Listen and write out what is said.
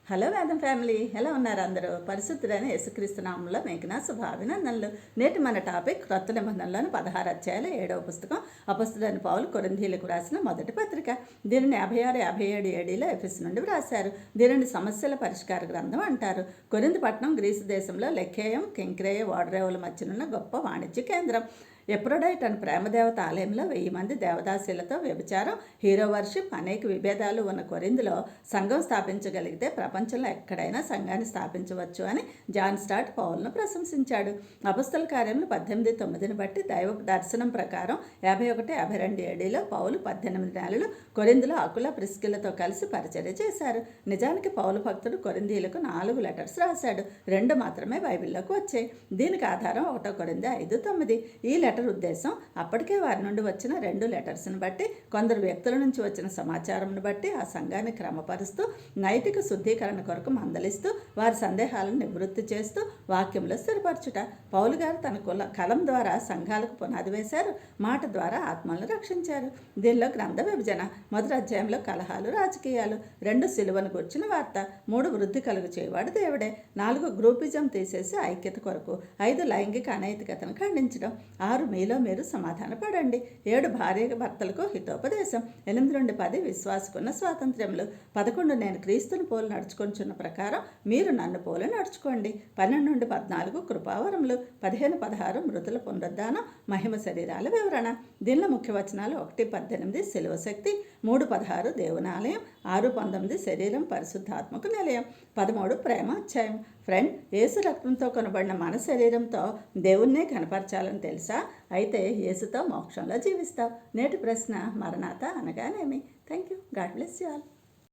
Hello వేదం family, ఎలా ఉన్నారు అందరూ? పరిశుద్ధుడైన యేసుక్రీస్తు నామంలో మీకు నా శుభాభినందనలు. నేటి మన టాపిక్ క్రొత్త నిబంధనలోని 16 అధ్యాయాల 7వ పుస్తకం అపొస్తలుడైన పౌలు కొరింథీయులకు రాసిన మొదటి పత్రిక. దీనిని 56, 57 ఏడీలో ఎఫెసు నుండి వ్రాశారు. దీనిని సమస్యల పరిష్కార గ్రంథం అంటారు. కొరింథు పట్టణం గ్రీసు దేశంలో లెక్కేయం, కెంక్రేయ ఓడరేవుల మధ్యనున్న గొప్ప వాణిజ్య కేంద్రం. ఎప్రోడైట్ అని ప్రేమదేవత ఆలయంలో 1000 మంది దేవదాసీలతో వ్యభిచారం, హీరో వర్షిప్, అనేక విభేదాలు ఉన్న కొరింథులో సంఘం స్థాపించగలిగితే ప్రపంచంలో ఎక్కడైనా సంఘాన్ని స్థాపించవచ్చు అని జాన్ స్టార్ట్ పౌలును ప్రశంసించాడు. అపొస్తల కార్యములు 18:9 బట్టి దైవ దర్శనం ప్రకారం 51, 52 ఏడీలో పౌలు 18 నెలలు కొరింథులో అకుల, ప్రిస్కిల్లతో కలిసి పరిచర్య చేశారు. నిజానికి పౌలు భక్తుడు కొరింథీయులకు 4 లెటర్స్ రాశాడు. 2 మాత్రమే బైబిల్లోకి వచ్చాయి. దీనికి ఆధారం 1 కొరింథీ 5:9. ఈ లెటర్ ఉద్దేశం అప్పటికే వారి నుండి వచ్చిన 2 లెటర్స్ని బట్టి, కొందరు వ్యక్తుల నుంచి వచ్చిన సమాచారంను బట్టి ఆ సంఘాన్ని క్రమపరుస్తూ, నైతిక శుద్ధీకరణ కొరకు మందలిస్తూ, వారి సందేహాలను నివృత్తి చేస్తూ వాక్యంలో స్థిరపరచుట. పౌలు గారు తన కలం ద్వారా సంఘాలకు పునాది వేశారు, మాట ద్వారా ఆత్మలను రక్షించారు. దీనిలో గ్రంథ విభజన. మొదటి అధ్యాయంలో కలహాలు, రాజకీయాలు. 2 సిలువను కూర్చిన వార్త. 3 వృద్ధి కలుగు చేయవాడు దేవుడే. 4 గ్రూపిజం తీసేసి ఐక్యత కొరకు. 5 లైంగిక అనైతికతను ఖండించడం. 6 మీలో మీరు సమాధాన పడండి. 7 భార్య భర్తలకు హితోపదేశం. 8 నుండి 10 విశ్వాసకున్న స్వాతంత్ర్యములు. 11 నేను క్రీస్తుని పోలు నడుచుకొంచున్న ప్రకారం మీరు నన్ను పోలు నడుచుకోండి. 12 నుండి 14 కృపావరములు. 15, 16 మృతుల పునరుద్ధానం, మహిమ శరీరాల వివరణ. దీనిలో ముఖ్య వచనాలు 1:18 శిలువ శక్తి, 3:16 దేవుని ఆలయం, 6:19 శరీరం పరిశుద్ధాత్మకు నిలయం, 13 ప్రేమ అధ్యాయం. ఫ్రెండ్, యేసు రక్తంతో కొనబడిన మన శరీరంతో దేవుణ్ణే కనపరచాలని తెలుసా? అయితే యేసుతో మోక్షంలో జీవిస్తావు. నేటి ప్రశ్న, మరణాత అనగానేమి? Thank you. God bless you all.